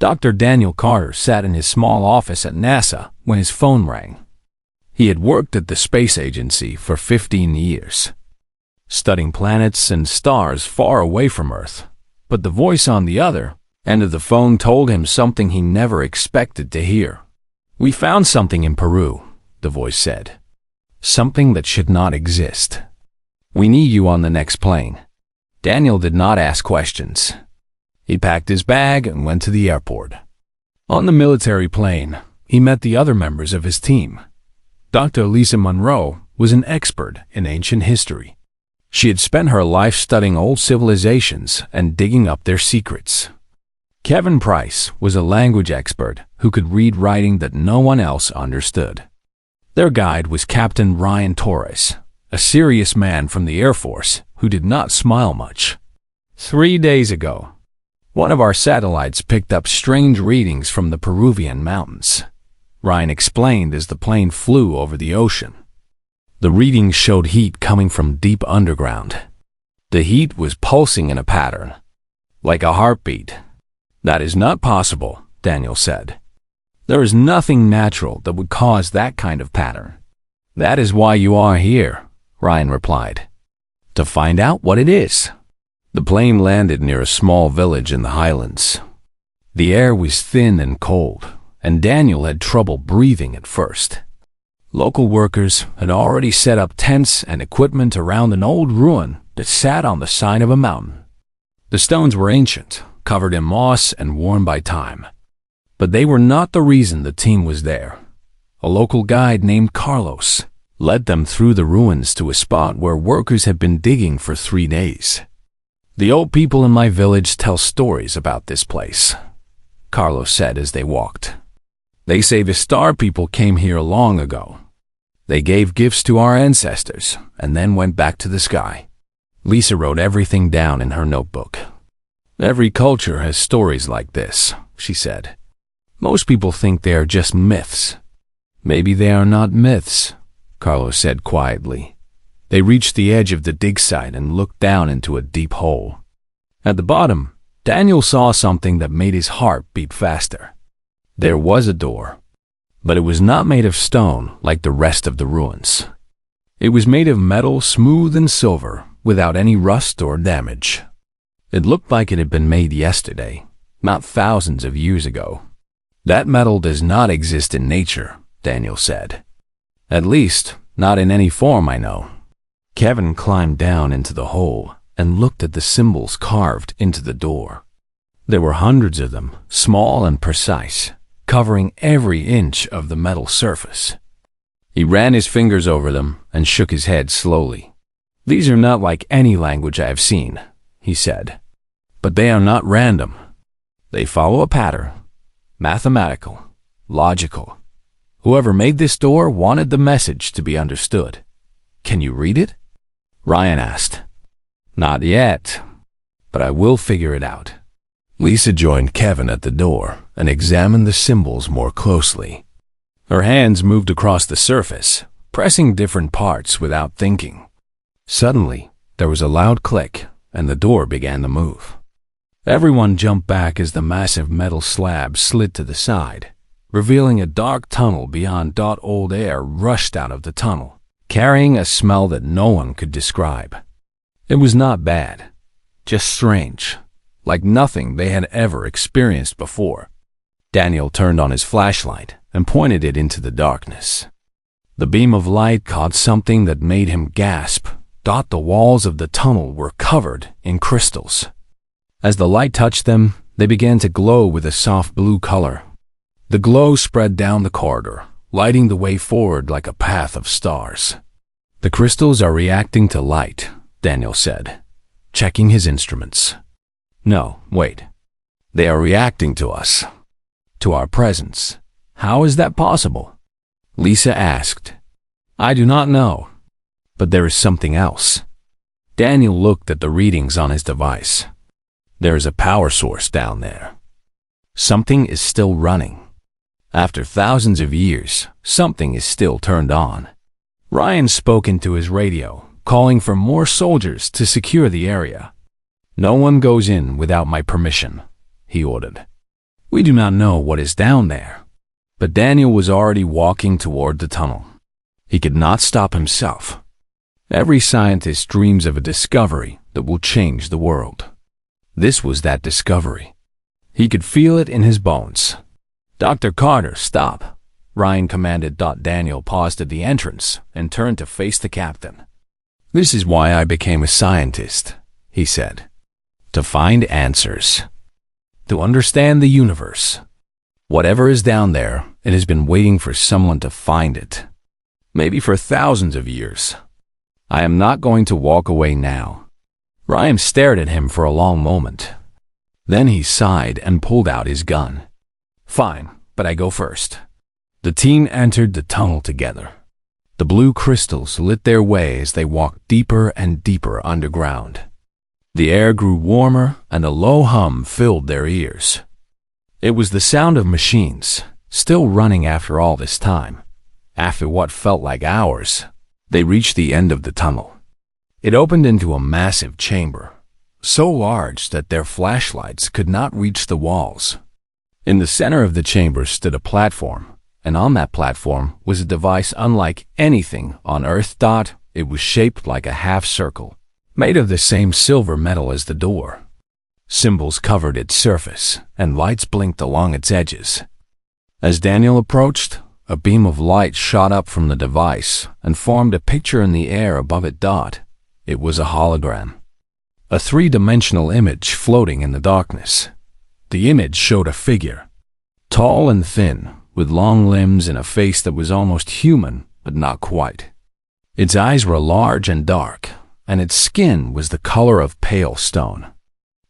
Dr. Daniel Carter sat in his small office at NASA when his phone rang. He had worked at the space agency for 15 years, studying planets and stars far away from Earth. But the voice on the other end of the phone told him something he never expected to hear. "We found something in Peru," the voice said. "Something that should not exist. We need you on the next plane." Daniel did not ask questions. He packed his bag and went to the airport. On the military plane, he met the other members of his team. Dr. Lisa Monroe was an expert in ancient history. She had spent her life studying old civilizations and digging up their secrets. Kevin Price was a language expert who could read writing that no one else understood. Their guide was Captain Ryan Torres, a serious man from the Air Force who did not smile much. 3 days ago, one of our satellites picked up strange readings from the Peruvian mountains, Ryan explained as the plane flew over the ocean. The readings showed heat coming from deep underground. The heat was pulsing in a pattern, like a heartbeat. "That is not possible," Daniel said. "There is nothing natural that would cause that kind of pattern." "That is why you are here," Ryan replied. "To find out what it is." The plane landed near a small village in the highlands. The air was thin and cold, and Daniel had trouble breathing at first. Local workers had already set up tents and equipment around an old ruin that sat on the side of a mountain. The stones were ancient, covered in moss and worn by time. But they were not the reason the team was there. A local guide named Carlos led them through the ruins to a spot where workers had been digging for 3 days. "The old people in my village tell stories about this place," Carlos said as they walked. "They say the star people came here long ago. They gave gifts to our ancestors and then went back to the sky." Lisa wrote everything down in her notebook. "Every culture has stories like this," she said. "Most people think they are just myths." "Maybe they are not myths," Carlos said quietly. They reached the edge of the dig site and looked down into a deep hole. At the bottom, Daniel saw something that made his heart beat faster. There was a door, but it was not made of stone like the rest of the ruins. It was made of metal, smooth and silver, without any rust or damage. It looked like it had been made yesterday, not thousands of years ago. "That metal does not exist in nature," Daniel said. "At least, not in any form I know." Kevin climbed down into the hole and looked at the symbols carved into the door. There were hundreds of them, small and precise, covering every inch of the metal surface. He ran his fingers over them and shook his head slowly. "These are not like any language I have seen," he said. "But they are not random. They follow a pattern, mathematical, logical. Whoever made this door wanted the message to be understood. Can you read it?" Ryan asked. "Not yet, but I will figure it out." Lisa joined Kevin at the door and examined the symbols more closely. Her hands moved across the surface, pressing different parts without thinking. Suddenly, there was a loud click, and the door began to move. Everyone jumped back as the massive metal slab slid to the side, revealing a dark tunnel beyond. Old air rushed out of the tunnel, carrying a smell that no one could describe. It was not bad, just strange, like nothing they had ever experienced before. Daniel turned on his flashlight and pointed it into the darkness. The beam of light caught something that made him gasp. The walls of the tunnel were covered in crystals. As the light touched them, they began to glow with a soft blue color. The glow spread down the corridor, lighting the way forward like a path of stars. "The crystals are reacting to light," Daniel said, checking his instruments. "No, wait. They are reacting to us, to our presence. How is that possible?" Lisa asked. "I do not know, but there is something else." Daniel looked at the readings on his device. "There is a power source down there. Something is still running. After thousands of years, something is still turned on." Ryan spoke into his radio, calling for more soldiers to secure the area. "No one goes in without my permission," he ordered. We do not know what is down there. But Daniel was already walking toward the tunnel. He could not stop himself. Every scientist dreams of a discovery that will change the world. This was that discovery. He could feel it in his bones. "Dr. Carter, stop," Ryan commanded. Daniel paused at the entrance and turned to face the captain. "This is why I became a scientist," he said. "To find answers. To understand the universe. Whatever is down there, it has been waiting for someone to find it. Maybe for thousands of years. I am not going to walk away now." Ryan stared at him for a long moment. Then he sighed and pulled out his gun. "Fine, but I go first." The team entered the tunnel together. The blue crystals lit their way as they walked deeper and deeper underground. The air grew warmer and a low hum filled their ears. It was the sound of machines, still running after all this time. After what felt like hours, they reached the end of the tunnel. It opened into a massive chamber, so large that their flashlights could not reach the walls. In the center of the chamber stood a platform, and on that platform was a device unlike anything on Earth. It was shaped like a half circle, made of the same silver metal as the door. Symbols covered its surface, and lights blinked along its edges. As Daniel approached, a beam of light shot up from the device and formed a picture in the air above it. It was a hologram. A three-dimensional image floating in the darkness. The image showed a figure, tall and thin, with long limbs and a face that was almost human, but not quite. Its eyes were large and dark, and its skin was the color of pale stone.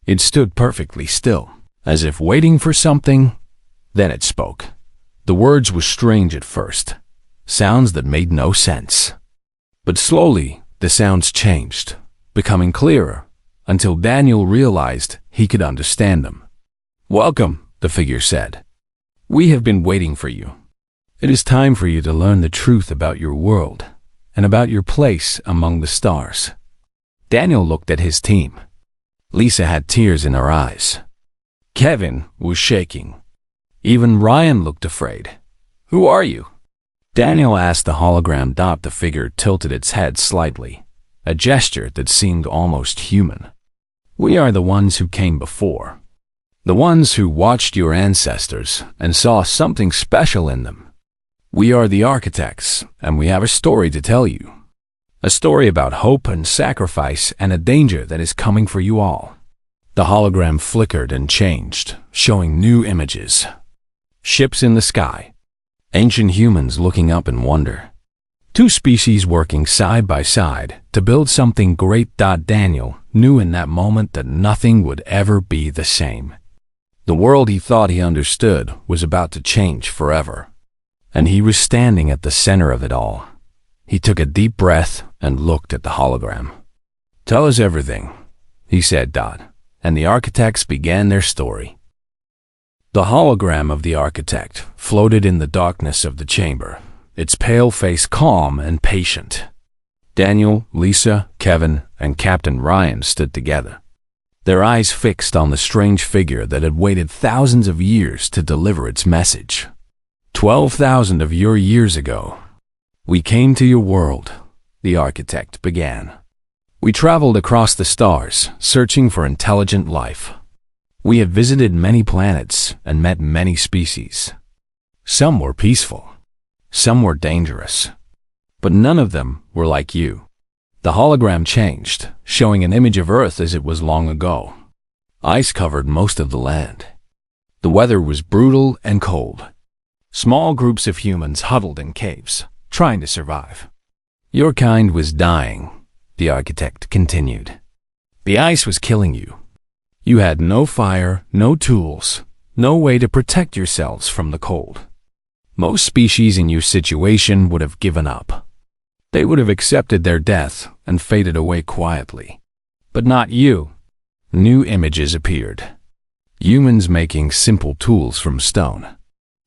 It stood perfectly still, as if waiting for something. Then it spoke. The words were strange at first, sounds that made no sense. But slowly, the sounds changed, becoming clearer, until Daniel realized he could understand them. "Welcome," the figure said. "We have been waiting for you. It is time for you to learn the truth about your world and about your place among the stars." Daniel looked at his team. Lisa had tears in her eyes. Kevin was shaking. Even Ryan looked afraid. "Who are you?" Daniel asked the hologram. The figure tilted its head slightly, a gesture that seemed almost human. "We are the ones who came before. The ones who watched your ancestors and saw something special in them. We are the architects, and we have a story to tell you. A story about hope and sacrifice and a danger that is coming for you all." The hologram flickered and changed, showing new images. Ships in the sky. Ancient humans looking up in wonder. Two species working side by side to build something great. Daniel knew in that moment that nothing would ever be the same. The world he thought he understood was about to change forever. And he was standing at the center of it all. He took a deep breath and looked at the hologram. "Tell us everything," he said. And the architects began their story. The hologram of the architect floated in the darkness of the chamber, its pale face calm and patient. Daniel, Lisa, Kevin, and Captain Ryan stood together, their eyes fixed on the strange figure that had waited thousands of years to deliver its message. 12,000 of your years ago, we came to your world, the architect began. We traveled across the stars, searching for intelligent life. We have visited many planets and met many species. Some were peaceful, some were dangerous, but none of them were like you. The hologram changed, showing an image of Earth as it was long ago. Ice covered most of the land. The weather was brutal and cold. Small groups of humans huddled in caves, trying to survive. Your kind was dying, the architect continued. The ice was killing you. You had no fire, no tools, no way to protect yourselves from the cold. Most species in your situation would have given up. They would have accepted their death and faded away quietly. But not you. New images appeared. Humans making simple tools from stone.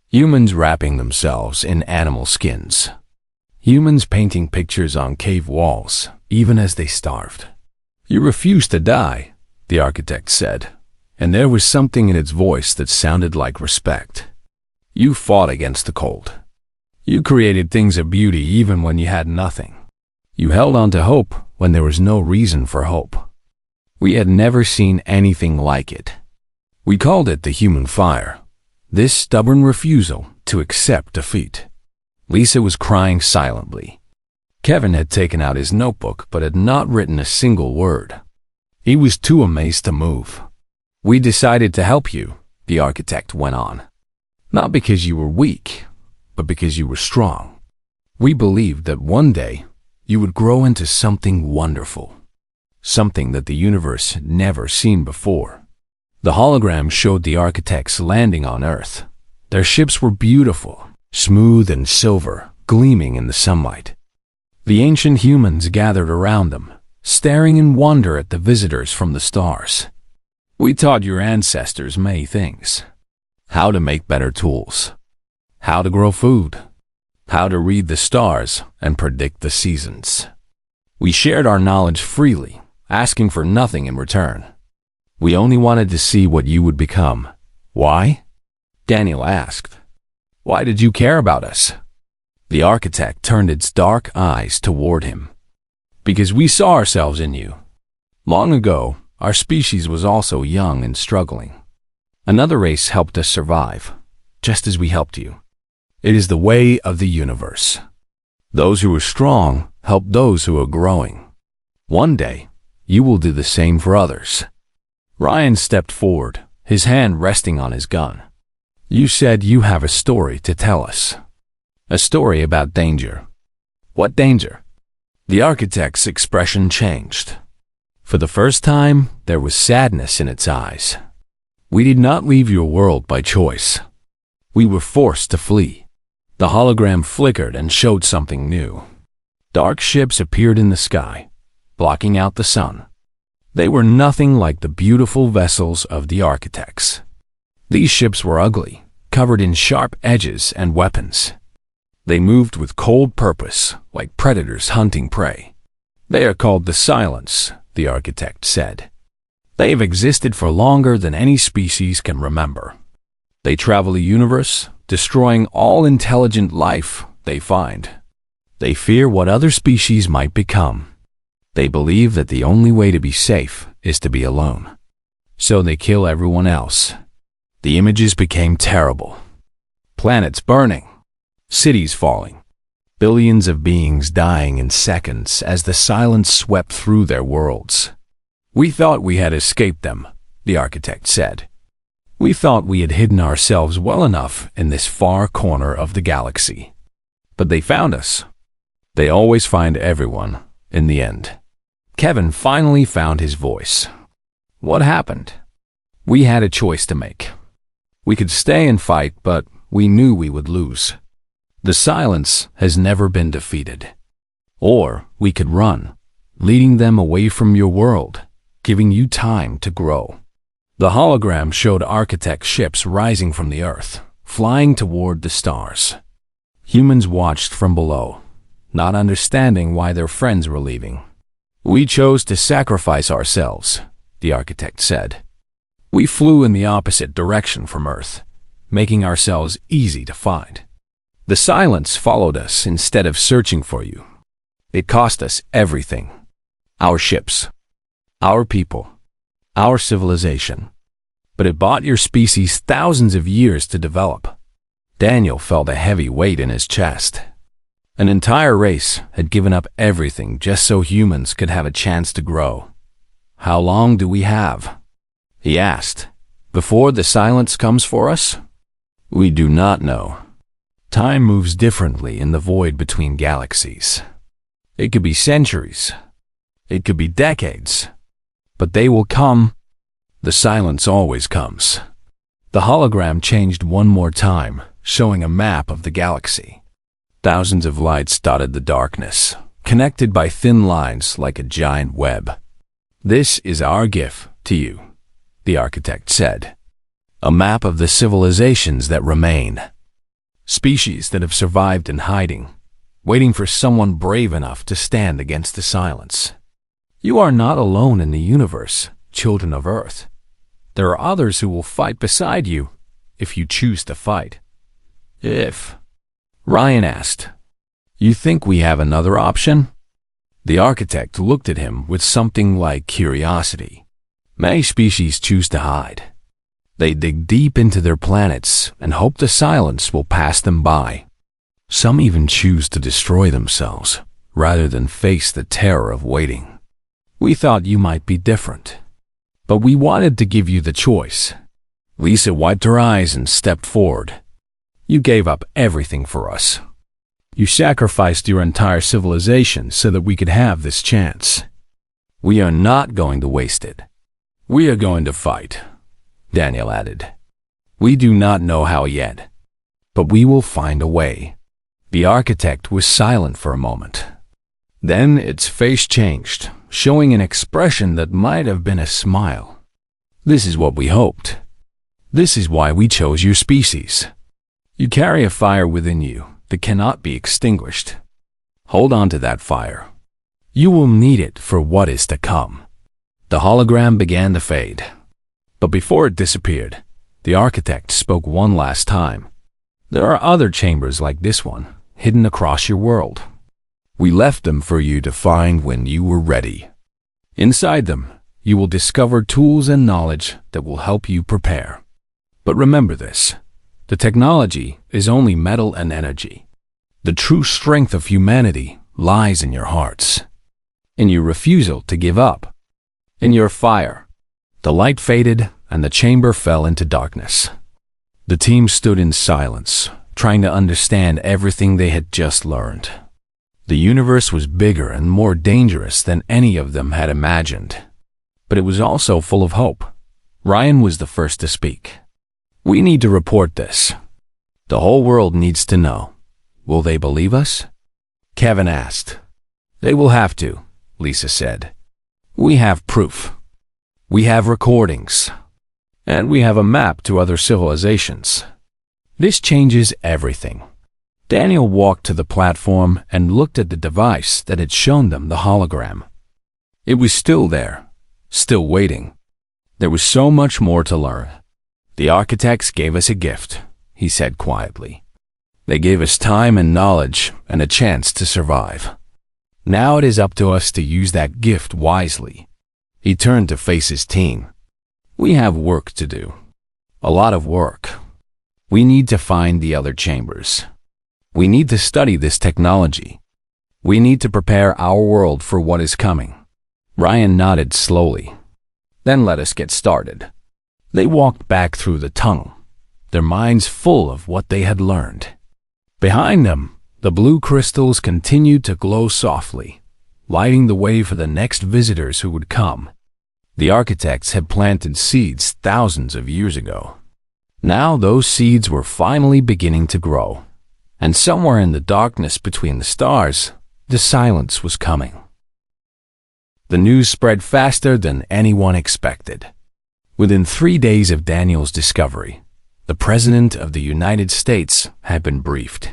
Humans wrapping themselves in animal skins. Humans painting pictures on cave walls, even as they starved. You refused to die, the architect said, and there was something in its voice that sounded like respect. You fought against the cold. You created things of beauty even when you had nothing. You held on to hope when there was no reason for hope. We had never seen anything like it. We called it the human fire, this stubborn refusal to accept defeat. Lisa was crying silently. Kevin had taken out his notebook but had not written a single word. He was too amazed to move. We decided to help you, the architect went on. Not because you were weak, but because you were strong. We believed that one day you would grow into something wonderful, something that the universe had never seen before. The hologram showed the architects landing on Earth. Their ships were beautiful, smooth and silver, gleaming in the sunlight. The ancient humans gathered around them, staring in wonder at the visitors from the stars. We taught your ancestors many things. How to make better tools, how to grow food, how to read the stars and predict the seasons. We shared our knowledge freely, asking for nothing in return. We only wanted to see what you would become. Why? Daniel asked. Why did you care about us? The architect turned its dark eyes toward him. Because we saw ourselves in you. Long ago, our species was also young and struggling. Another race helped us survive, just as we helped you. It is the way of the universe. Those who are strong help those who are growing. One day, you will do the same for others. Ryan stepped forward, his hand resting on his gun. You said you have a story to tell us. A story about danger. What danger? The architect's expression changed. For the first time, there was sadness in its eyes. We did not leave your world by choice. We were forced to flee. The hologram flickered and showed something new. Dark ships appeared in the sky, blocking out the sun. They were nothing like the beautiful vessels of the architects. These ships were ugly, covered in sharp edges and weapons. They moved with cold purpose, like predators hunting prey. They are called the Silence, the architect said. They have existed for longer than any species can remember. They travel the universe, destroying all intelligent life they find. They fear what other species might become. They believe that the only way to be safe is to be alone. So they kill everyone else. The images became terrible. Planets burning, cities falling, billions of beings dying in seconds as the silence swept through their worlds. We thought we had escaped them, the architect said. We thought we had hidden ourselves well enough in this far corner of the galaxy. But they found us. They always find everyone, in the end. Kevin finally found his voice. What happened? We had a choice to make. We could stay and fight, but we knew we would lose. The Silence has never been defeated. Or we could run, leading them away from your world, giving you time to grow. The hologram showed architect ships rising from the Earth, flying toward the stars. Humans watched from below, not understanding why their friends were leaving. We chose to sacrifice ourselves, the architect said. We flew in the opposite direction from Earth, making ourselves easy to find. The Silence followed us instead of searching for you. It cost us everything. Our ships, our people, our civilization. But it bought your species thousands of years to develop. Daniel felt a heavy weight in his chest. An entire race had given up everything just so humans could have a chance to grow. How long do we have? He asked. Before the Silence comes for us? We do not know. Time moves differently in the void between galaxies. It could be centuries. It could be decades. But they will come. The Silence always comes. The hologram changed one more time, showing a map of the galaxy. Thousands of lights dotted the darkness, connected by thin lines like a giant web. This is our gift to you, the architect said. A map of the civilizations that remain. Species that have survived in hiding, waiting for someone brave enough to stand against the Silence. You are not alone in the universe, children of Earth. There are others who will fight beside you, if you choose to fight. If? Ryan asked. You think we have another option? The architect looked at him with something like curiosity. Many species choose to hide. They dig deep into their planets and hope the silence will pass them by. Some even choose to destroy themselves, rather than face the terror of waiting. We thought you might be different, but we wanted to give you the choice. Lisa wiped her eyes and stepped forward. You gave up everything for us. You sacrificed your entire civilization so that we could have this chance. We are not going to waste it. We are going to fight, Daniel added. We do not know how yet, but we will find a way. The architect was silent for a moment. Then its face changed, showing an expression that might have been a smile. This is what we hoped. This is why we chose your species. You carry a fire within you that cannot be extinguished. Hold on to that fire. You will need it for what is to come. The hologram began to fade. But before it disappeared, the architect spoke one last time. There are other chambers like this one, hidden across your world. We left them for you to find when you were ready. Inside them, you will discover tools and knowledge that will help you prepare. But remember this, the technology is only metal and energy. The true strength of humanity lies in your hearts, in your refusal to give up, in your fire. The light faded and the chamber fell into darkness. The team stood in silence, trying to understand everything they had just learned. The universe was bigger and more dangerous than any of them had imagined. But it was also full of hope. Ryan was the first to speak. We need to report this. The whole world needs to know. Will they believe us? Kevin asked. They will have to, Lisa said. We have proof. We have recordings. And we have a map to other civilizations. This changes everything. Daniel walked to the platform and looked at the device that had shown them the hologram. It was still there, still waiting. There was so much more to learn. The architects gave us a gift, he said quietly. They gave us time and knowledge and a chance to survive. Now it is up to us to use that gift wisely. He turned to face his team. We have work to do. A lot of work. We need to find the other chambers. We need to study this technology. We need to prepare our world for what is coming. Ryan nodded slowly. Then let us get started. They walked back through the tunnel, their minds full of what they had learned. Behind them, the blue crystals continued to glow softly, lighting the way for the next visitors who would come. The architects had planted seeds thousands of years ago. Now those seeds were finally beginning to grow, and somewhere in the darkness between the stars, the silence was coming. The news spread faster than anyone expected. Within 3 days of Daniel's discovery, the President of the United States had been briefed.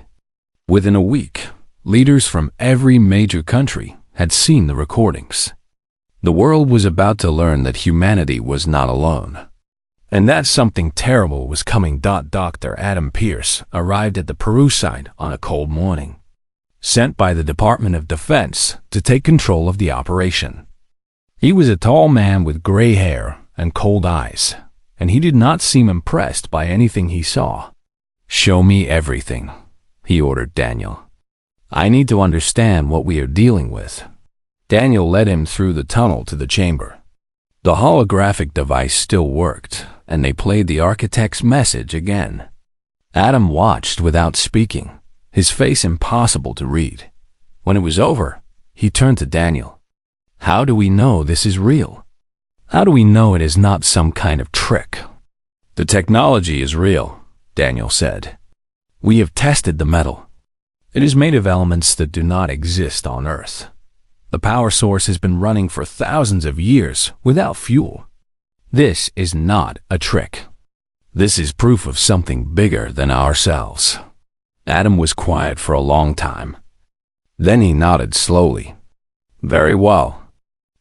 Within a week, leaders from every major country had seen the recordings. The world was about to learn that humanity was not alone, and that something terrible was coming. Dr. Adam Pierce arrived at the Peru site on a cold morning, sent by the Department of Defense to take control of the operation. He was a tall man with gray hair and cold eyes, and he did not seem impressed by anything he saw. Show me everything, he ordered Daniel. I need to understand what we are dealing with. Daniel led him through the tunnel to the chamber. The holographic device still worked, and they played the architect's message again. Adam watched without speaking, his face impossible to read. When it was over, he turned to Daniel. How do we know this is real? How do we know it is not some kind of trick? The technology is real, Daniel said. We have tested the metal. It is made of elements that do not exist on Earth. The power source has been running for thousands of years without fuel. This is not a trick. This is proof of something bigger than ourselves. Adam was quiet for a long time. Then he nodded slowly. Very well.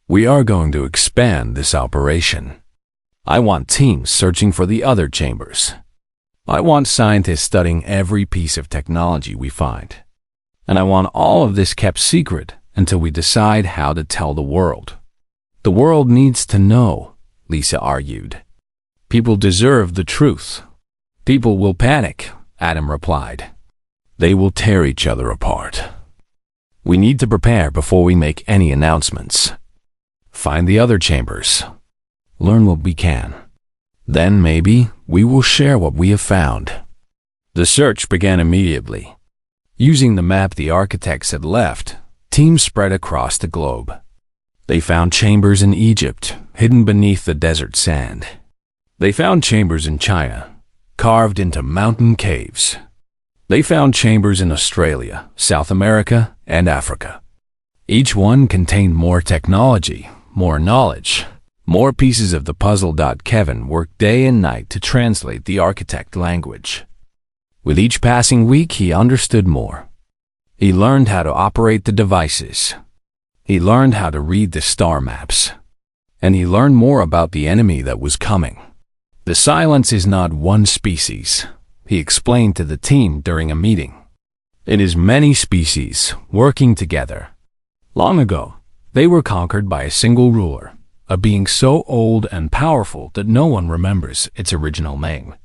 We are going to expand this operation. I want teams searching for the other chambers. I want scientists studying every piece of technology we find. And I want all of this kept secret until we decide how to tell the world. The world needs to know, Lisa argued. People deserve the truth. People will panic, Adam replied. They will tear each other apart. We need to prepare before we make any announcements. Find the other chambers. Learn what we can. Then maybe we will share what we have found. The search began immediately. Using the map the architects had left, teams spread across the globe. They found chambers in Egypt, hidden beneath the desert sand. They found chambers in China, carved into mountain caves. They found chambers in Australia, South America, and Africa. Each one contained more technology, more knowledge, more pieces of the puzzle. Kevin worked day and night to translate the architect language. With each passing week, he understood more. He learned how to operate the devices. He learned how to read the star maps. And he learned more about the enemy that was coming. The silence is not one species, he explained to the team during a meeting. It is many species working together. Long ago, they were conquered by a single ruler, a being so old and powerful that no one remembers its original name.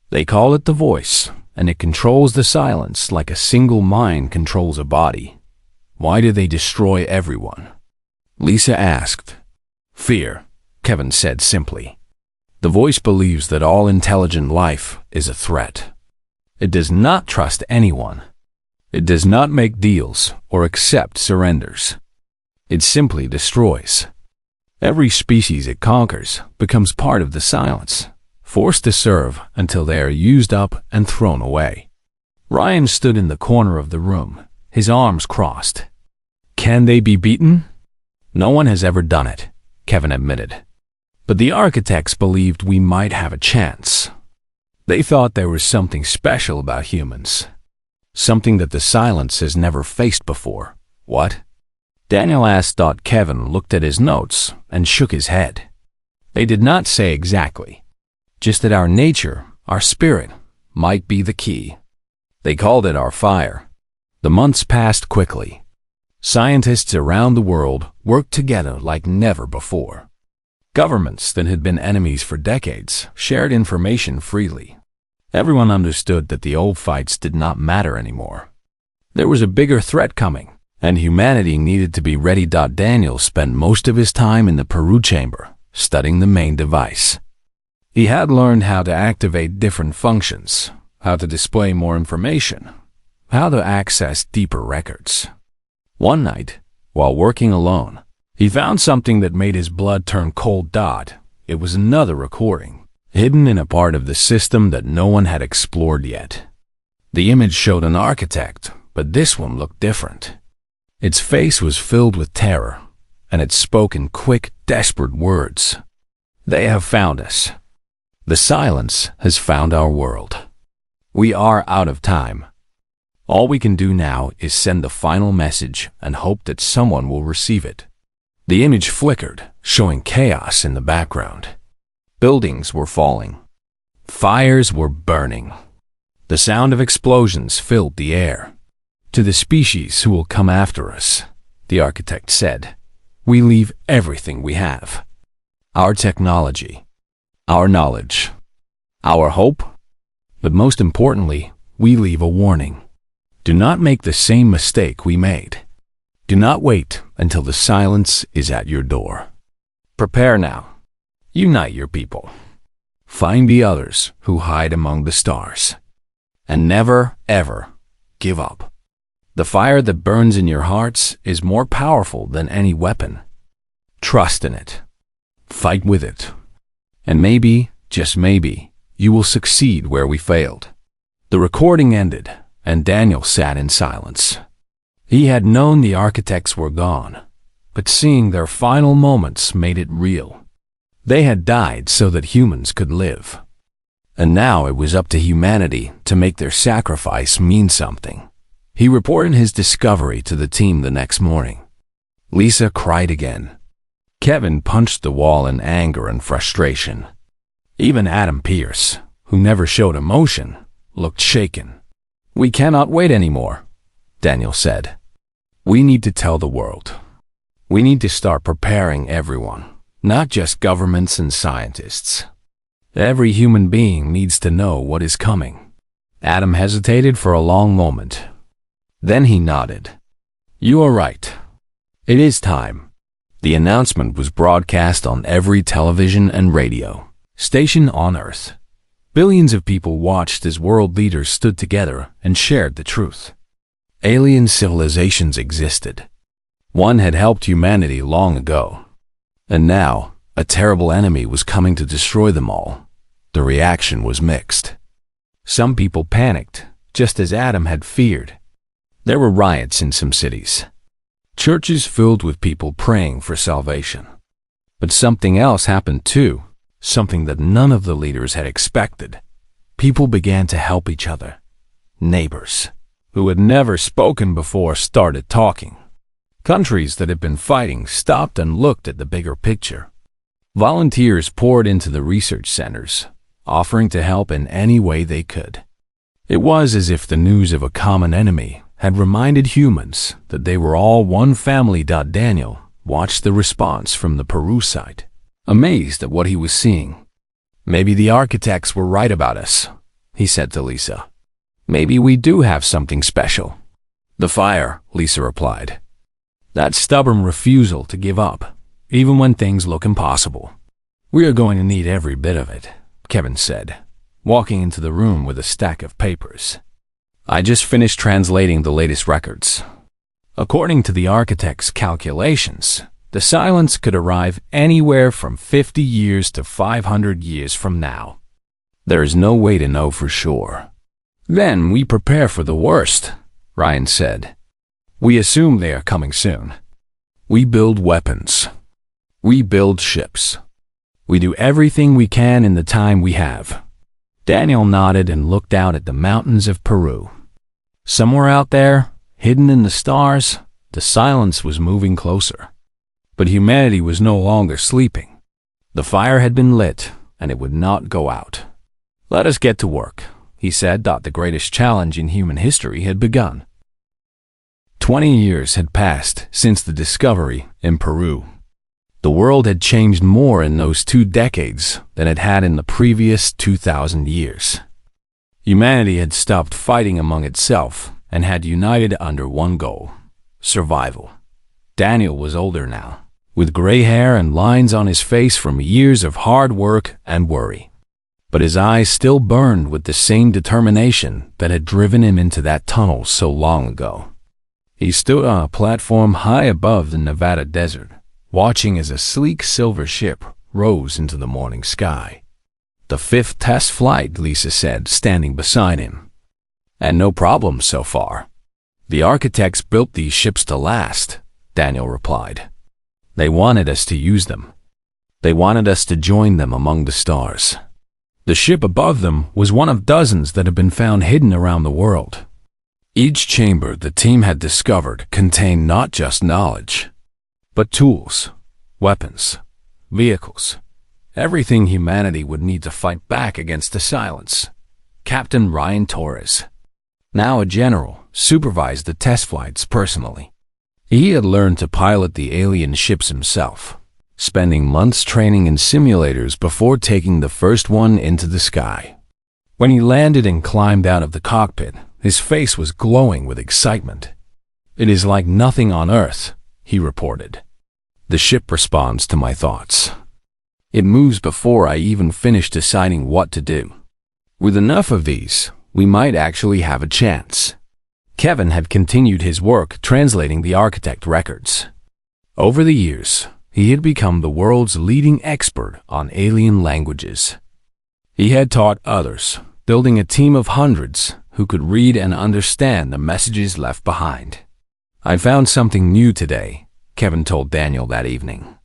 They call it the voice, and it controls the silence like a single mind controls a body. Why do they destroy everyone? Lisa asked. Fear, Kevin said simply. The voice believes that all intelligent life is a threat. It does not trust anyone. It does not make deals or accept surrenders. It simply destroys. Every species it conquers becomes part of the silence, forced to serve until they are used up and thrown away. Ryan stood in the corner of the room, his arms crossed. Can they be beaten? No one has ever done it, Kevin admitted. But the architects believed we might have a chance. They thought there was something special about humans. Something that the silence has never faced before. What? Daniel asked. Kevin looked at his notes and shook his head. They did not say exactly. Just that our nature, our spirit, might be the key. They called it our fire. The months passed quickly. Scientists around the world worked together like never before. Governments that had been enemies for decades shared information freely. Everyone understood that the old fights did not matter anymore. There was a bigger threat coming, and humanity needed to be ready. Daniel spent most of his time in the Peru chamber, studying the main device. He had learned how to activate different functions, how to display more information, how to access deeper records. One night, while working alone, he found something that made his blood turn cold. It was another recording, hidden in a part of the system that no one had explored yet. The image showed an architect, but this one looked different. Its face was filled with terror, and it spoke in quick, desperate words. They have found us. The silence has found our world. We are out of time. All we can do now is send the final message and hope that someone will receive it. The image flickered, showing chaos in the background. Buildings were falling. Fires were burning. The sound of explosions filled the air. To the species who will come after us, the architect said, we leave everything we have. Our technology, our knowledge, our hope, but most importantly, we leave a warning. Do not make the same mistake we made. Do not wait until the silence is at your door. Prepare now. Unite your people. Find the others who hide among the stars. And never, ever give up. The fire that burns in your hearts is more powerful than any weapon. Trust in it. Fight with it. And maybe, just maybe, you will succeed where we failed. The recording ended, and Daniel sat in silence. He had known the architects were gone, but seeing their final moments made it real. They had died so that humans could live. And now it was up to humanity to make their sacrifice mean something. He reported his discovery to the team the next morning. Lisa cried again. Kevin punched the wall in anger and frustration. Even Adam Pierce, who never showed emotion, looked shaken. "We cannot wait anymore," Daniel said. "We need to tell the world. We need to start preparing everyone, not just governments and scientists. Every human being needs to know what is coming." Adam hesitated for a long moment. Then he nodded. "You are right. It is time." The announcement was broadcast on every television and radio station on Earth. Billions of people watched as world leaders stood together and shared the truth. Alien civilizations existed. One had helped humanity long ago. And now, a terrible enemy was coming to destroy them all. The reaction was mixed. Some people panicked, just as Adam had feared. There were riots in some cities. Churches filled with people praying for salvation. But something else happened too, something that none of the leaders had expected. People began to help each other. Neighbors, who had never spoken before, started talking. Countries that had been fighting stopped and looked at the bigger picture. Volunteers poured into the research centers, offering to help in any way they could. It was as if the news of a common enemy had reminded humans that they were all one family. Daniel watched the response from the Peru side, amazed at what he was seeing. "Maybe the architects were right about us," he said to Lisa. "Maybe we do have something special." "The fire," Lisa replied. "That stubborn refusal to give up, even when things look impossible. We are going to need every bit of it," Kevin said, walking into the room with a stack of papers. "I just finished translating the latest records. According to the architect's calculations, the silence could arrive anywhere from 50 years to 500 years from now. There is no way to know for sure." "Then we prepare for the worst," Ryan said. "We assume they are coming soon. We build weapons. We build ships. We do everything we can in the time we have." Daniel nodded and looked out at the mountains of Peru. Somewhere out there, hidden in the stars, the silence was moving closer. But humanity was no longer sleeping. The fire had been lit, and it would not go out. "Let us get to work," he said. The greatest challenge in human history had begun. 20 years had passed since the discovery in Peru. The world had changed more in those 2 decades than it had in the previous 2,000 years. Humanity had stopped fighting among itself and had united under one goal: survival. Daniel was older now, with gray hair and lines on his face from years of hard work and worry. But his eyes still burned with the same determination that had driven him into that tunnel so long ago. He stood on a platform high above the Nevada desert, watching as a sleek silver ship rose into the morning sky. "The 5th test flight," Lisa said, standing beside him. "And no problems so far. The architects built these ships to last," Daniel replied. "They wanted us to use them. They wanted us to join them among the stars." The ship above them was one of dozens that had been found hidden around the world. Each chamber the team had discovered contained not just knowledge, but tools, weapons, vehicles, everything humanity would need to fight back against the silence. Captain Ryan Torres, now a general, supervised the test flights personally. He had learned to pilot the alien ships himself, spending months training in simulators before taking the first one into the sky. When he landed and climbed out of the cockpit, his face was glowing with excitement. "It is like nothing on Earth," he reported. "The ship responds to my thoughts. It moves before I even finish deciding what to do. With enough of these, we might actually have a chance." Kevin had continued his work translating the architect records. Over the years, he had become the world's leading expert on alien languages. He had taught others, building a team of hundreds who could read and understand the messages left behind. "I found something new today," Kevin told Daniel that evening.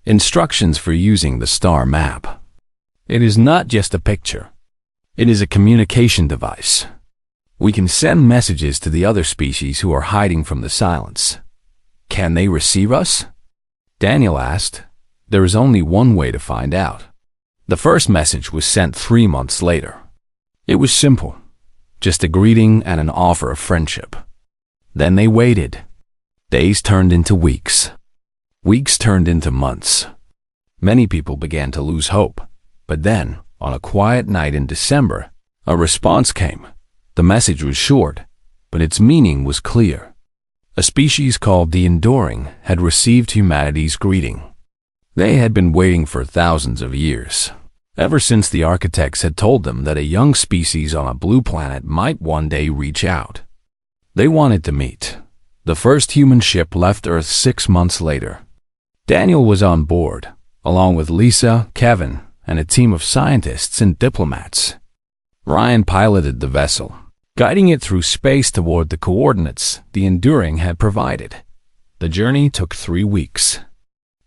"Instructions for using the star map. It is not just a picture. It is a communication device. We can send messages to the other species who are hiding from the silence." "Can they receive us?" Daniel asked. "There is only one way to find out. The first message was sent 3 months later. It was simple, just a greeting and an offer of friendship. Then they waited. Days turned into weeks. Weeks turned into months. Many people began to lose hope. But then, on a quiet night in December, a response came. The message was short, but its meaning was clear. A species called the Enduring had received humanity's greeting. They had been waiting for thousands of years, ever since the architects had told them that a young species on a blue planet might one day reach out. They wanted to meet. The first human ship left Earth 6 months later. Daniel was on board, along with Lisa, Kevin, and a team of scientists and diplomats. Ryan piloted the vessel, guiding it through space toward the coordinates the Enduring had provided. The journey took 3 weeks.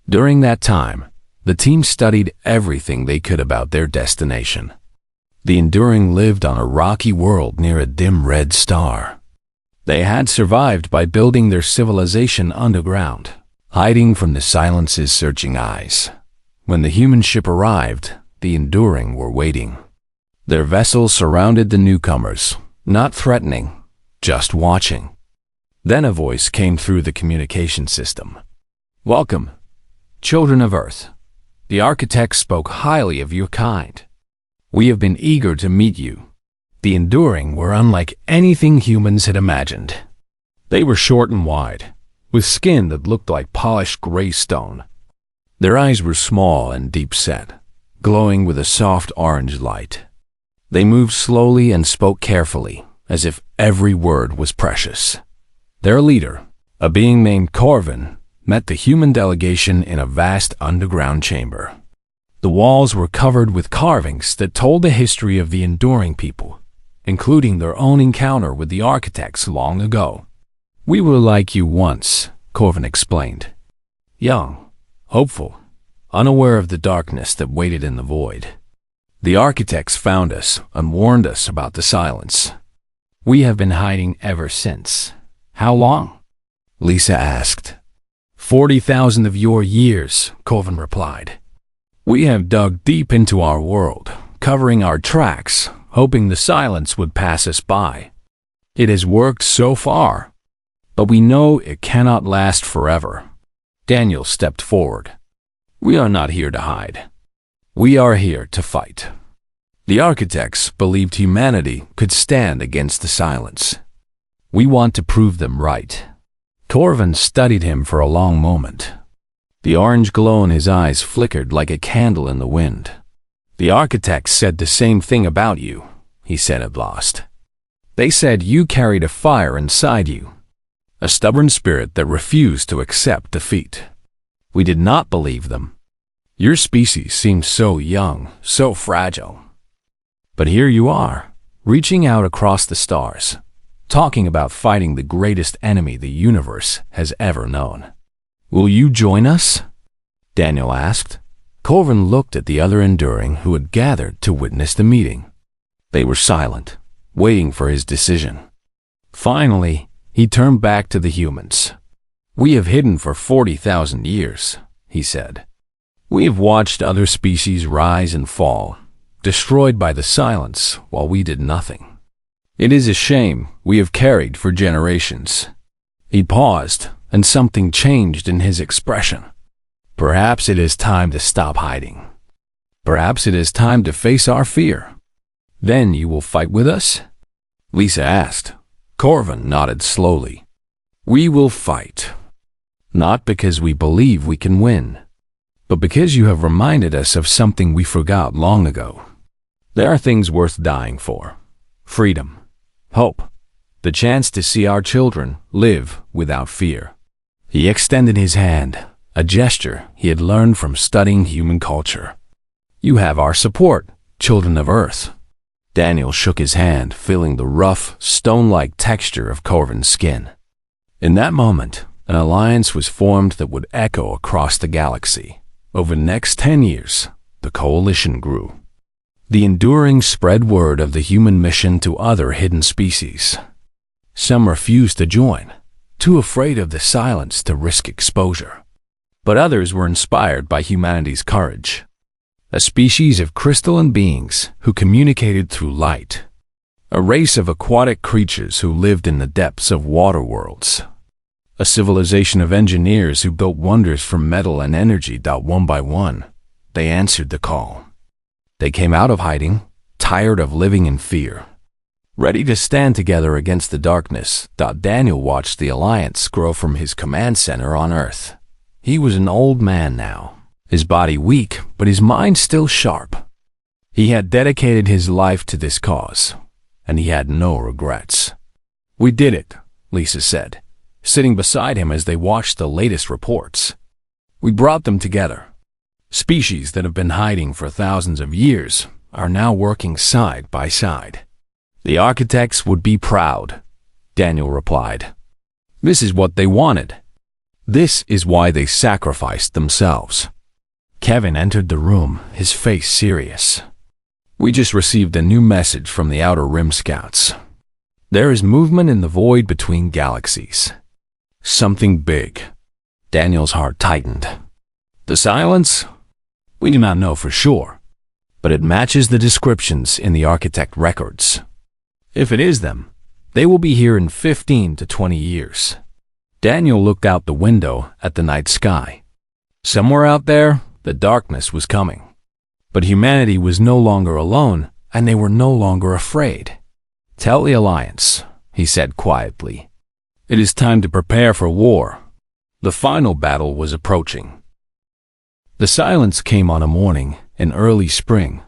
During that time, the team studied everything they could about their destination. The Enduring lived on a rocky world near a dim red star. They had survived by building their civilization underground, hiding from the Silence's searching eyes. When the human ship arrived, the Enduring were waiting. Their vessel surrounded the newcomers, not threatening, just watching. Then a voice came through the communication system. "Welcome, children of Earth. The architects spoke highly of your kind. We have been eager to meet you." The Enduring were unlike anything humans had imagined. They were short and wide, with skin that looked like polished gray stone. Their eyes were small and deep-set, glowing with a soft orange light. They moved slowly and spoke carefully, as if every word was precious. Their leader, a being named Corvin, met the human delegation in a vast underground chamber. The walls were covered with carvings that told the history of the Enduring people, including their own encounter with the architects long ago. "We were like you once," Corvin explained. "Young, hopeful, unaware of the darkness that waited in the void. The architects found us and warned us about the Silence. We have been hiding ever since." "How long?" Lisa asked. 40,000 of your years," Corvin replied. "We have dug deep into our world, covering our tracks, hoping the Silence would pass us by. It has worked so far, but we know it cannot last forever." Daniel stepped forward. "We are not here to hide. We are here to fight." The architects believed humanity could stand against the Silence. "We want to prove them right." Corvin studied him for a long moment. The orange glow in his eyes flickered like a candle in the wind. "The architects said the same thing about you," he said at last. "They said you carried a fire inside you, a stubborn spirit that refused to accept defeat. We did not believe them. Your species seemed so young, so fragile. But here you are, reaching out across the stars, talking about fighting the greatest enemy the universe has ever known. Will you join us?" Daniel asked. Corvin looked at the other Enduring who had gathered to witness the meeting. They were silent, waiting for his decision. Finally, he turned back to the humans. "We have hidden for 40,000 years, he said. "We have watched other species rise and fall, destroyed by the Silence, while we did nothing. It is a shame we have carried for generations." He paused, and something changed in his expression. "Perhaps it is time to stop hiding. Perhaps it is time to face our fear. Then you will fight with us?" Lisa asked. Corvin nodded slowly. "We will fight. Not because we believe we can win, but because you have reminded us of something we forgot long ago. There are things worth dying for. Freedom, hope, the chance to see our children live without fear." He extended his hand, a gesture he had learned from studying human culture. "You have our support, children of Earth." Daniel shook his hand, feeling the rough, stone-like texture of Corvin's skin. In that moment, an alliance was formed that would echo across the galaxy. Over the next 10 years, the coalition grew. The Enduring spread word of the human mission to other hidden species. Some refused to join, too afraid of the Silence to risk exposure. But others were inspired by humanity's courage. a species of crystalline beings who communicated through light, a race of aquatic creatures who lived in the depths of water worlds, a civilization of engineers who built wonders from metal and energy. One by one, they answered the call. They came out of hiding, tired of living in fear, ready to stand together against the darkness. Daniel watched the Alliance grow from his command center on Earth. He was an old man now, his body weak, but his mind still sharp. He had dedicated his life to this cause, and he had no regrets. "We did it," Lisa said, sitting beside him as they watched the latest reports. "We brought them together. Species that have been hiding for thousands of years are now working side by side." "The architects would be proud," Daniel replied. "This is what they wanted. This is why they sacrificed themselves." Kevin entered the room, his face serious. "We just received a new message from the Outer Rim Scouts. There is movement in the void between galaxies. Something big." Daniel's heart tightened. "The silence? We do not know for sure, but it matches the descriptions in the architect records. If it is them, they will be here in 15 to 20 years. Daniel looked out the window at the night sky. Somewhere out there, the darkness was coming. But humanity was no longer alone, and they were no longer afraid. "Tell the Alliance," he said quietly. "It is time to prepare for war." The final battle was approaching. The silence came on a morning in early spring,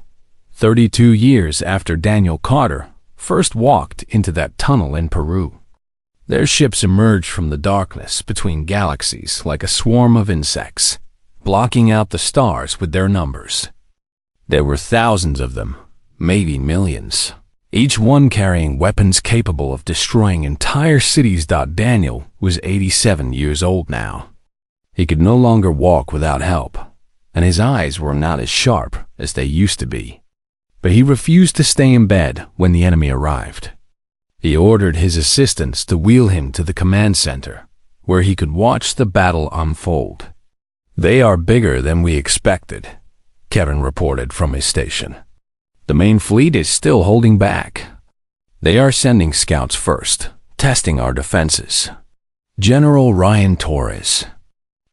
32 years after Daniel Carter first walked into that tunnel in Peru. Their ships emerged from the darkness between galaxies like a swarm of insects, blocking out the stars with their numbers. There were thousands of them, maybe millions, each one carrying weapons capable of destroying entire cities. Daniel was 87 years old now. He could no longer walk without help, and his eyes were not as sharp as they used to be. But he refused to stay in bed when the enemy arrived. He ordered his assistants to wheel him to the command center, where he could watch the battle unfold. "They are bigger than we expected," Kevin reported from his station. "The main fleet is still holding back. They are sending scouts first, testing our defenses." General Ryan Torres,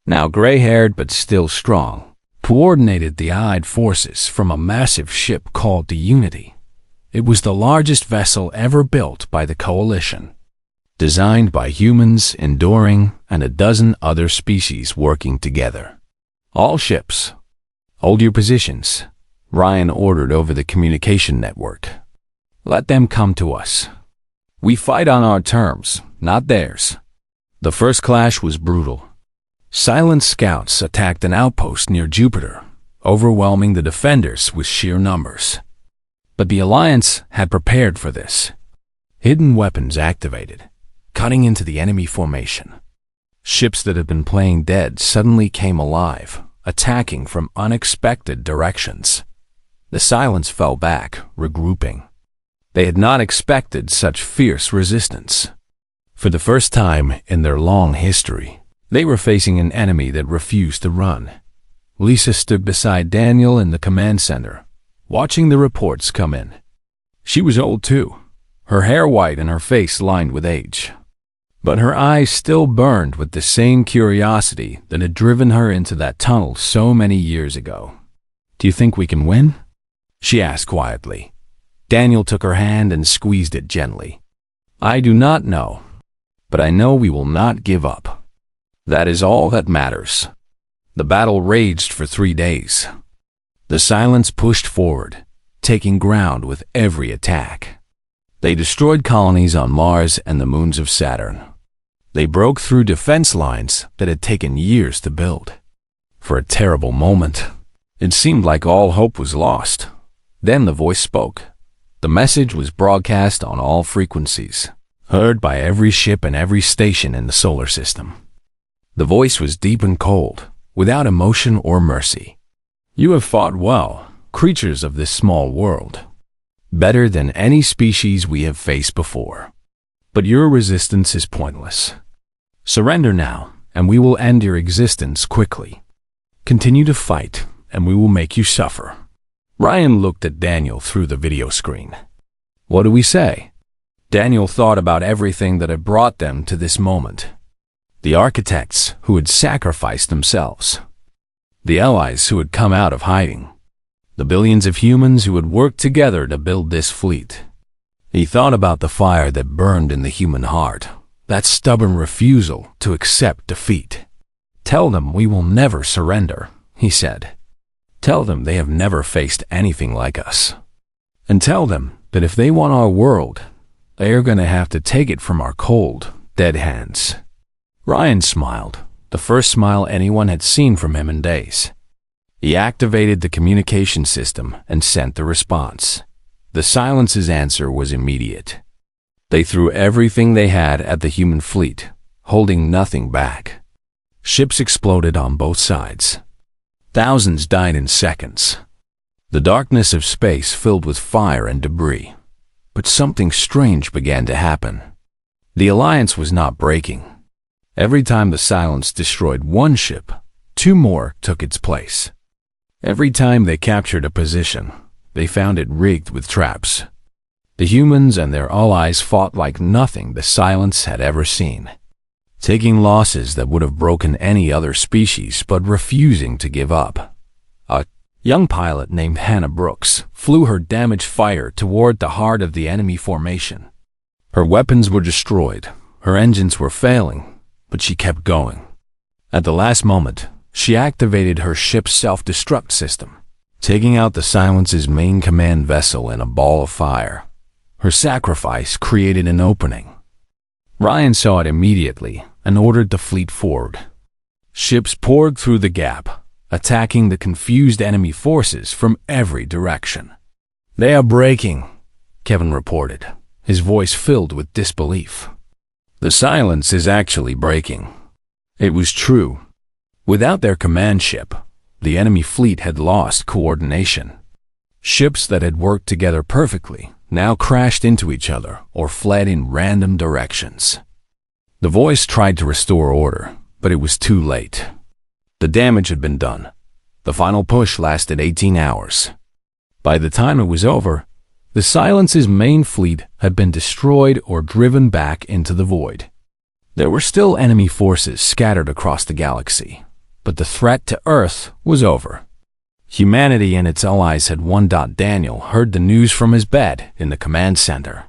now gray-haired but still strong, coordinated the Allied forces from a massive ship called the Unity. It was the largest vessel ever built by the Coalition, designed by humans, enduring, and a dozen other species working together. "All ships, hold your positions," Ryan ordered over the communication network. "Let them come to us. We fight on our terms, not theirs." The first clash was brutal. Silent scouts attacked an outpost near Jupiter, overwhelming the defenders with sheer numbers. But the Alliance had prepared for this. Hidden weapons activated, cutting into the enemy formation. Ships that had been playing dead suddenly came alive, attacking from unexpected directions. The Silence fell back, regrouping. They had not expected such fierce resistance. For the first time in their long history, they were facing an enemy that refused to run. Lisa stood beside Daniel in the command center, watching the reports come in. She was old too, her hair white and her face lined with age. But her eyes still burned with the same curiosity that had driven her into that tunnel so many years ago. "Do you think we can win?" she asked quietly. Daniel took her hand and squeezed it gently. "I do not know, but I know we will not give up. That is all that matters." The battle raged for 3 days. The Silence pushed forward, taking ground with every attack. They destroyed colonies on Mars and the moons of Saturn. They broke through defense lines that had taken years to build. For a terrible moment, it seemed like all hope was lost. Then the voice spoke. The message was broadcast on all frequencies, heard by every ship and every station in the solar system. The voice was deep and cold, without emotion or mercy. "You have fought well, creatures of this small world. Better than any species we have faced before. But your resistance is pointless. Surrender now, and we will end your existence quickly. Continue to fight, and we will make you suffer. Ryan looked at Daniel through the video screen. What do we say? Daniel thought about everything that had brought them to this moment. The architects who had sacrificed themselves. The allies who had come out of hiding. The billions of humans who had worked together to build this fleet. He thought about the fire that burned in the human heart, that stubborn refusal to accept defeat. Tell them we will never surrender, he said. Tell them they have never faced anything like us. And tell them that if they want our world, they are going to have to take it from our cold, dead hands. Ryan smiled, the first smile anyone had seen from him in days. He activated the communication system and sent the response. The Silence's answer was immediate. They threw everything they had at the human fleet, holding nothing back. Ships exploded on both sides. Thousands died in seconds. The darkness of space filled with fire and debris. But something strange began to happen. The Alliance was not breaking. Every time the Silence destroyed one ship, two more took its place. Every time they captured a position, they found it rigged with traps. The humans and their allies fought like nothing the Silence had ever seen, taking losses that would have broken any other species but refusing to give up. A young pilot named Hannah Brooks flew her damaged fighter toward the heart of the enemy formation. Her weapons were destroyed, her engines were failing, but she kept going. At the last moment, she activated her ship's self-destruct system, taking out the Silence's main command vessel in a ball of fire. Her sacrifice created an opening. Ryan saw it immediately and ordered the fleet forward. Ships poured through the gap, attacking the confused enemy forces from every direction. "They are breaking," Kevin reported, his voice filled with disbelief. The Silence is actually breaking. It was true. Without their command ship, the enemy fleet had lost coordination. Ships that had worked together perfectly now crashed into each other or fled in random directions. The voice tried to restore order, but it was too late. The damage had been done. The final push lasted 18 hours. By the time it was over, the Silence's main fleet had been destroyed or driven back into the void. There were still enemy forces scattered across the galaxy, but the threat to Earth was over. Humanity and its allies had won. Daniel heard the news from his bed in the command center.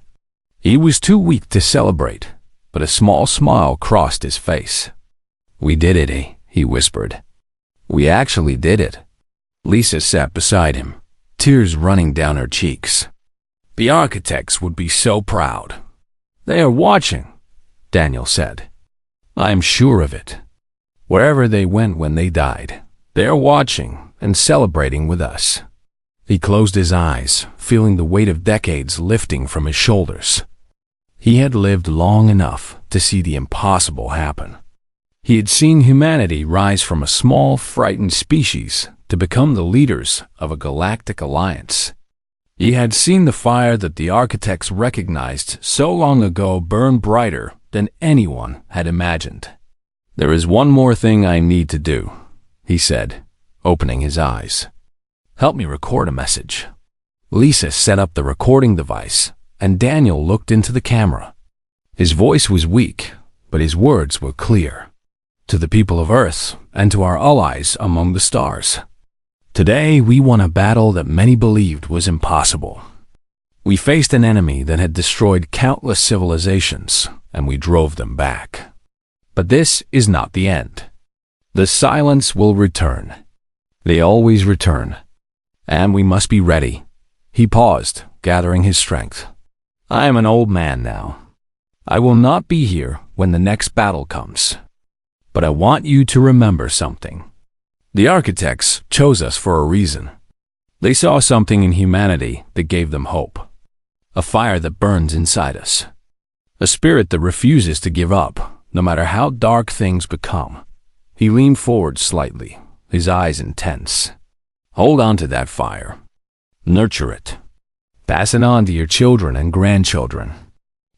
He was too weak to celebrate, but a small smile crossed his face. "We did it," he whispered. "We actually did it." Lisa sat beside him, tears running down her cheeks. "The architects would be so proud." "They are watching," Daniel said. "I am sure of it. Wherever they went when they died, they are watching and celebrating with us." He closed his eyes, feeling the weight of decades lifting from his shoulders. He had lived long enough to see the impossible happen. He had seen humanity rise from a small, frightened species to become the leaders of a galactic alliance. He had seen the fire that the architects recognized so long ago burn brighter than anyone had imagined. "There is one more thing I need to do," he said, opening his eyes. "Help me record a message." Lisa set up the recording device, and Daniel looked into the camera. His voice was weak, but his words were clear. "To the people of Earth and to our allies among the stars. Today we won a battle that many believed was impossible. We faced an enemy that had destroyed countless civilizations, and we drove them back. But this is not the end. The Silence will return. They always return. And we must be ready." He paused, gathering his strength. "I am an old man now. I will not be here when the next battle comes. But I want you to remember something. The architects chose us for a reason. They saw something in humanity that gave them hope. A fire that burns inside us. A spirit that refuses to give up, no matter how dark things become." He leaned forward slightly, his eyes intense. "Hold on to that fire. Nurture it. Pass it on to your children and grandchildren.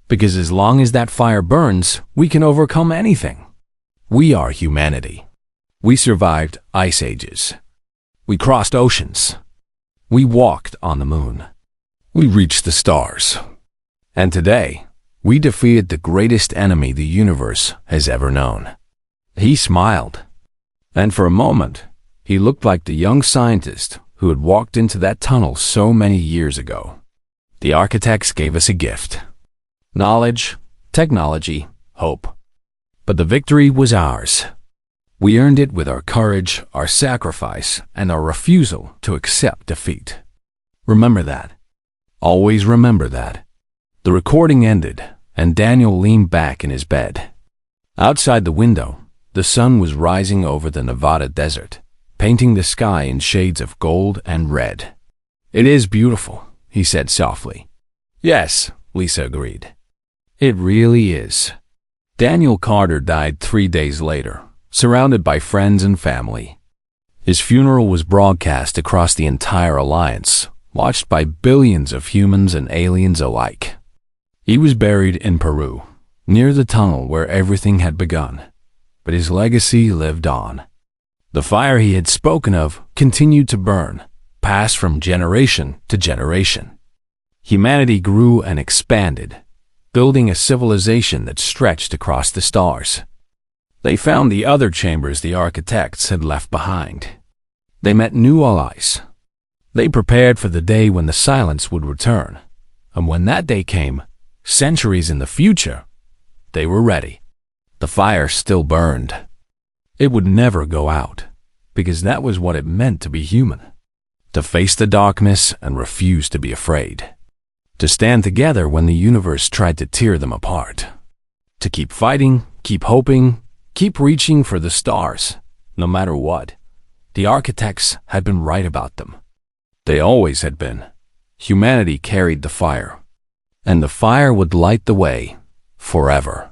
Because as long as that fire burns, we can overcome anything. We are humanity. We survived ice ages. We crossed oceans. We walked on the moon. We reached the stars. And today, we defeated the greatest enemy the universe has ever known. He smiled. And for a moment, he looked like the young scientist who had walked into that tunnel so many years ago. The architects gave us a gift. Knowledge, technology, hope. But the victory was ours. We earned it with our courage, our sacrifice, and our refusal to accept defeat. Remember that. Always remember that. The recording ended, and Daniel leaned back in his bed. Outside the window, the sun was rising over the Nevada desert, painting the sky in shades of gold and red. "It is beautiful," he said softly. "Yes," Lisa agreed. "It really is." Daniel Carter died 3 days later, surrounded by friends and family. His funeral was broadcast across the entire alliance, watched by billions of humans and aliens alike. He was buried in Peru, near the tunnel where everything had begun, but his legacy lived on. The fire he had spoken of continued to burn, passed from generation to generation. Humanity grew and expanded, building a civilization that stretched across the stars. They found the other chambers the architects had left behind. They met new allies. They prepared for the day when the silence would return. And when that day came, centuries in the future, they were ready. The fire still burned. It would never go out, because that was what it meant to be human. To face the darkness and refuse to be afraid. To stand together when the universe tried to tear them apart. To keep fighting, keep hoping, keep reaching for the stars, no matter what. The architects had been right about them. They always had been. Humanity carried the fire, and the fire would light the way forever.